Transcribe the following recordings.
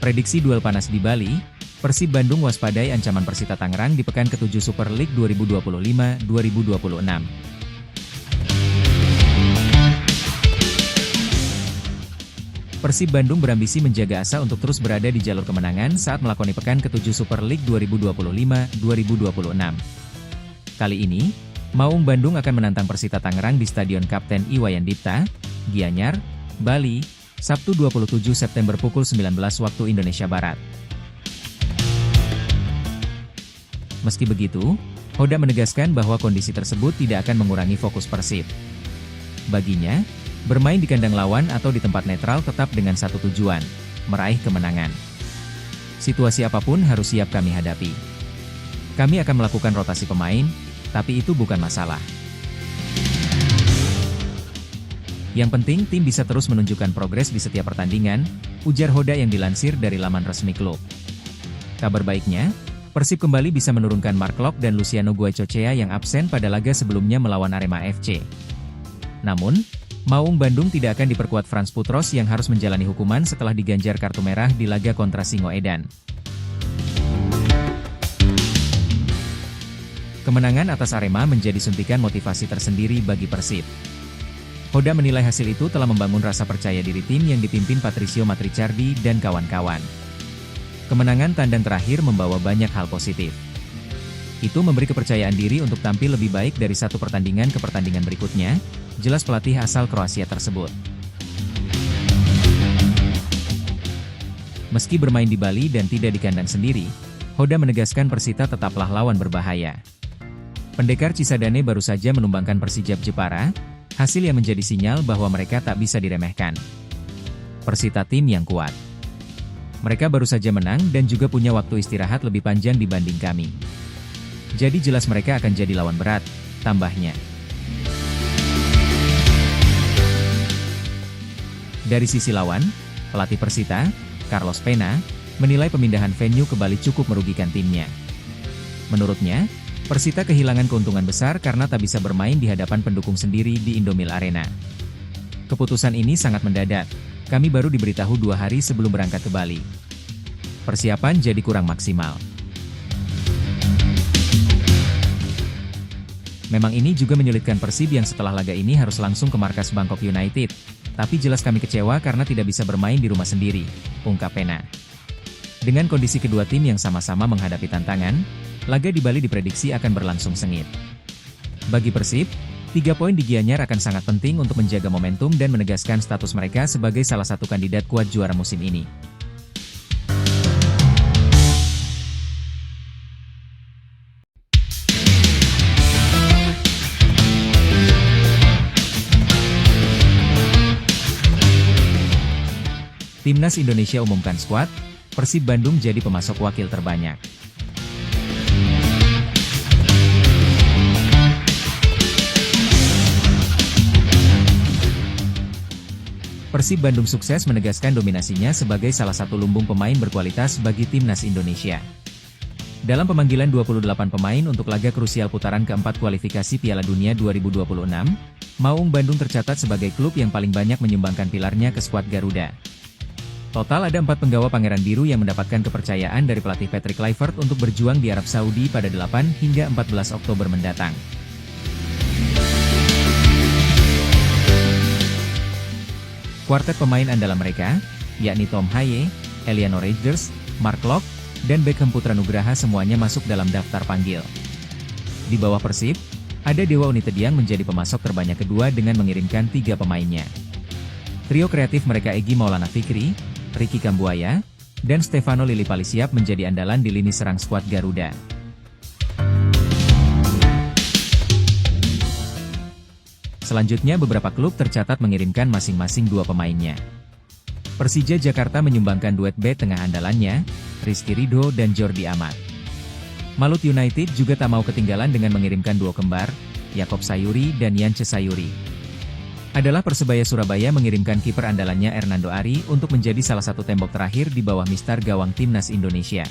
Prediksi duel panas di Bali, Persib Bandung waspadai ancaman Persita Tangerang di pekan ke-7 Super League 2025-2026. Persib Bandung berambisi menjaga asa untuk terus berada di jalur kemenangan saat melakoni pekan ke-7 Super League 2025-2026. Kali ini, Maung Bandung akan menantang Persita Tangerang di Stadion Kapten Iwayan Dipta, Gianyar, Bali, Sabtu 27 September pukul 19 waktu Indonesia Barat. Meski begitu, Hoda menegaskan bahwa kondisi tersebut tidak akan mengurangi fokus Persib. Baginya, bermain di kandang lawan atau di tempat netral tetap dengan satu tujuan, meraih kemenangan. Situasi apapun harus siap kami hadapi. Kami akan melakukan rotasi pemain, tapi itu bukan masalah. Yang penting tim bisa terus menunjukkan progres di setiap pertandingan, ujar Hoda yang dilansir dari laman resmi klub. Kabar baiknya, Persib kembali bisa menurunkan Mark Locke dan Luciano Guaicochea yang absen pada laga sebelumnya melawan Arema FC. Namun, Maung Bandung tidak akan diperkuat Frans Putros yang harus menjalani hukuman setelah diganjar kartu merah di laga kontra Singoedan. Kemenangan atas Arema menjadi suntikan motivasi tersendiri bagi Persib. Hoda menilai hasil itu telah membangun rasa percaya diri tim yang dipimpin Patricio Matrichardi dan kawan-kawan. Kemenangan tandang terakhir membawa banyak hal positif. Itu memberi kepercayaan diri untuk tampil lebih baik dari satu pertandingan ke pertandingan berikutnya, jelas pelatih asal Kroasia tersebut. Meski bermain di Bali dan tidak di kandang sendiri, Hoda menegaskan Persita tetaplah lawan berbahaya. Pendekar Cisadane baru saja menumbangkan Persijap Jepara, hasil yang menjadi sinyal bahwa mereka tak bisa diremehkan. Persita tim yang kuat. Mereka baru saja menang dan juga punya waktu istirahat lebih panjang dibanding kami. Jadi jelas mereka akan jadi lawan berat, tambahnya. Dari sisi lawan, pelatih Persita, Carlos Pena, menilai pemindahan venue ke Bali cukup merugikan timnya. Menurutnya, Persita kehilangan keuntungan besar karena tak bisa bermain di hadapan pendukung sendiri di Indomil Arena. Keputusan ini sangat mendadak, kami baru diberitahu 2 hari sebelum berangkat ke Bali. Persiapan jadi kurang maksimal. Memang ini juga menyulitkan Persib yang setelah laga ini harus langsung ke markas Bangkok United, tapi jelas kami kecewa karena tidak bisa bermain di rumah sendiri, ungkap Pena. Dengan kondisi kedua tim yang sama-sama menghadapi tantangan, laga di Bali diprediksi akan berlangsung sengit. Bagi Persib, 3 poin di Gianyar akan sangat penting untuk menjaga momentum dan menegaskan status mereka sebagai salah satu kandidat kuat juara musim ini. Timnas Indonesia umumkan skuad, Persib Bandung jadi pemasok wakil terbanyak. Persib Bandung sukses menegaskan dominasinya sebagai salah satu lumbung pemain berkualitas bagi Timnas Indonesia. Dalam pemanggilan 28 pemain untuk laga krusial putaran keempat kualifikasi Piala Dunia 2026, Maung Bandung tercatat sebagai klub yang paling banyak menyumbangkan pilarnya ke skuad Garuda. Total ada 4 penggawa Pangeran Biru yang mendapatkan kepercayaan dari pelatih Patrick Kluivert untuk berjuang di Arab Saudi pada 8 hingga 14 Oktober mendatang. Kuartet pemain andalan mereka, yakni Tom Haye, Eliano Reijers, Mark Locke, dan Beckham Putra Nugraha semuanya masuk dalam daftar panggil. Di bawah Persib, ada Dewa Unitediang menjadi pemasok terbanyak kedua dengan mengirimkan 3 pemainnya. Trio kreatif mereka Egy Maulana Fikri, Ricky Kambuaya, dan Stefano Lillipali siap menjadi andalan di lini serang skuad Garuda. Selanjutnya beberapa klub tercatat mengirimkan masing-masing 2 pemainnya. Persija Jakarta menyumbangkan duet bek tengah andalannya, Rizky Ridho dan Jordi Amat. Malut United juga tak mau ketinggalan dengan mengirimkan duo kembar, Yakob Sayuri dan Yance Sayuri. Adalah Persebaya Surabaya mengirimkan kiper andalannya Hernando Ari untuk menjadi salah satu tembok terakhir di bawah mistar gawang Timnas Indonesia.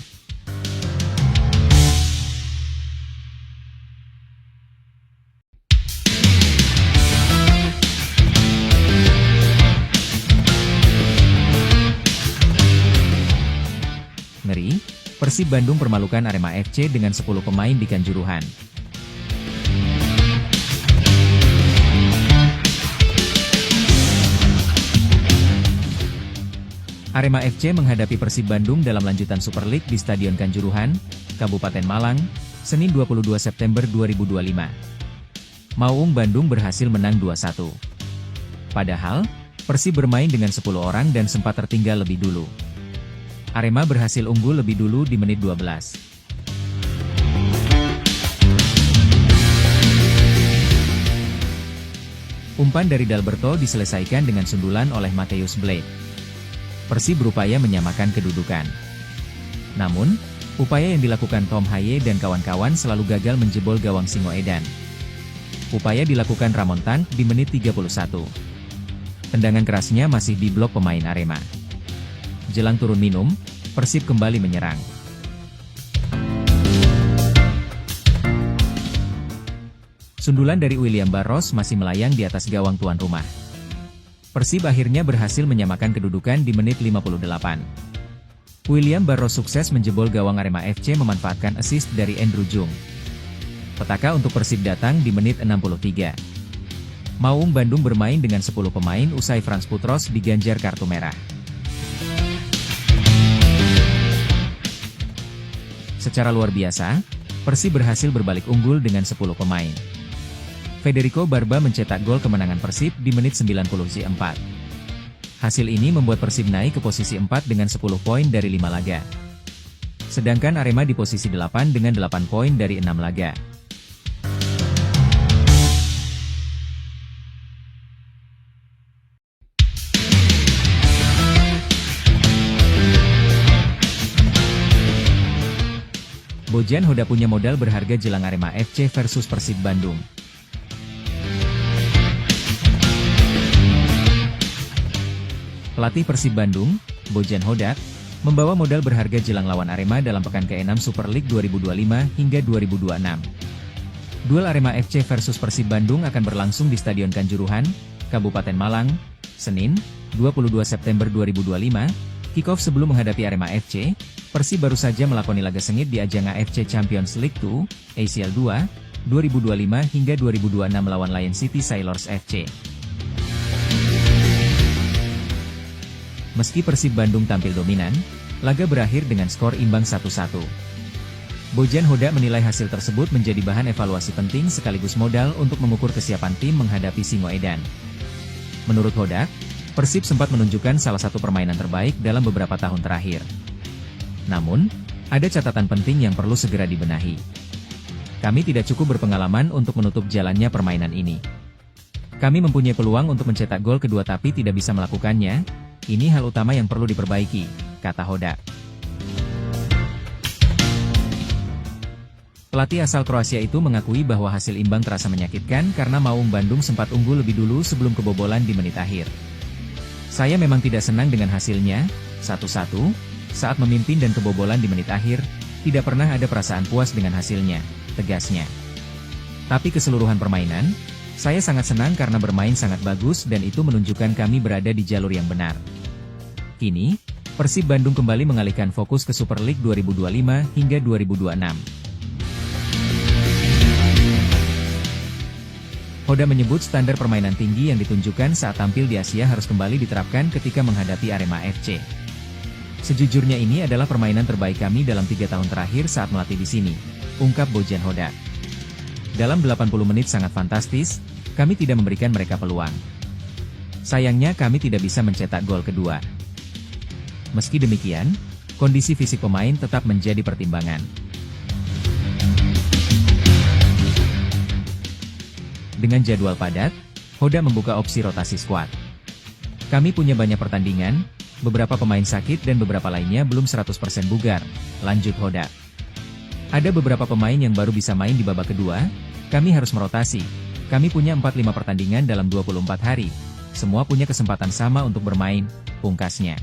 Persib Bandung permalukan Arema FC dengan 10 pemain di Kanjuruhan. Arema FC menghadapi Persib Bandung dalam lanjutan Super League di Stadion Kanjuruhan, Kabupaten Malang, Senin 22 September 2025. Maung Bandung berhasil menang 2-1. Padahal, Persib bermain dengan 10 orang dan sempat tertinggal lebih dulu. Arema berhasil unggul lebih dulu di menit 12. Umpan dari Dalberto diselesaikan dengan sundulan oleh Mateusz Blade. Persib berupaya menyamakan kedudukan. Namun, upaya yang dilakukan Tom Haye dan kawan-kawan selalu gagal menjebol gawang Singoedan. Upaya dilakukan Ramon Tank di menit 31. Tendangan kerasnya masih diblok pemain Arema. Jelang turun minum, Persib kembali menyerang. Sundulan dari William Barros masih melayang di atas gawang tuan rumah. Persib akhirnya berhasil menyamakan kedudukan di menit 58. William Barros sukses menjebol gawang Arema FC memanfaatkan assist dari Andrew Jung. Petaka untuk Persib datang di menit 63. Maung Bandung bermain dengan 10 pemain usai Frans Putros diganjar kartu merah. Secara luar biasa, Persib berhasil berbalik unggul dengan 10 pemain. Federico Barba mencetak gol kemenangan Persib di menit 94. Hasil ini membuat Persib naik ke posisi 4 dengan 10 poin dari 5 laga. Sedangkan Arema di posisi 8 dengan 8 poin dari 6 laga. Bojan Hoda punya modal berharga jelang Arema FC versus Persib Bandung. Pelatih Persib Bandung, Bojan Hodak, membawa modal berharga jelang lawan Arema dalam pekan ke-6 Super League 2025 hingga 2026. Duel Arema FC versus Persib Bandung akan berlangsung di Stadion Kanjuruhan, Kabupaten Malang, Senin, 22 September 2025. Kick-off sebelum menghadapi Arema FC, Persib baru saja melakoni laga sengit di ajang AFC Champions League 2, ACL 2, 2025 hingga 2026 melawan Lion City Sailors FC. Meski Persib Bandung tampil dominan, laga berakhir dengan skor imbang 1-1. Bojan Hoda menilai hasil tersebut menjadi bahan evaluasi penting sekaligus modal untuk mengukur kesiapan tim menghadapi Singoedan. Menurut Hodak, Persib sempat menunjukkan salah satu permainan terbaik dalam beberapa tahun terakhir. Namun, ada catatan penting yang perlu segera dibenahi. Kami tidak cukup berpengalaman untuk menutup jalannya permainan ini. Kami mempunyai peluang untuk mencetak gol kedua tapi tidak bisa melakukannya. Ini hal utama yang perlu diperbaiki, kata Hoda. Pelatih asal Kroasia itu mengakui bahwa hasil imbang terasa menyakitkan karena Maung Bandung sempat unggul lebih dulu sebelum kebobolan di menit akhir. Saya memang tidak senang dengan hasilnya, 1-1, saat memimpin dan kebobolan di menit akhir, tidak pernah ada perasaan puas dengan hasilnya, tegasnya. Tapi keseluruhan permainan, saya sangat senang karena bermain sangat bagus dan itu menunjukkan kami berada di jalur yang benar. Kini, Persib Bandung kembali mengalihkan fokus ke Super League 2025 hingga 2026. Hoda menyebut standar permainan tinggi yang ditunjukkan saat tampil di Asia harus kembali diterapkan ketika menghadapi Arema FC. Sejujurnya ini adalah permainan terbaik kami dalam 3 tahun terakhir saat melatih di sini, ungkap Bojan Hoda. Dalam 80 menit sangat fantastis, kami tidak memberikan mereka peluang. Sayangnya kami tidak bisa mencetak gol kedua. Meski demikian, kondisi fisik pemain tetap menjadi pertimbangan. Dengan jadwal padat, Hoda membuka opsi rotasi skuad. Kami punya banyak pertandingan, beberapa pemain sakit dan beberapa lainnya belum 100% bugar, lanjut Hoda. Ada beberapa pemain yang baru bisa main di babak kedua, kami harus merotasi. Kami punya 45 pertandingan dalam 24 hari. Semua punya kesempatan sama untuk bermain, pungkasnya.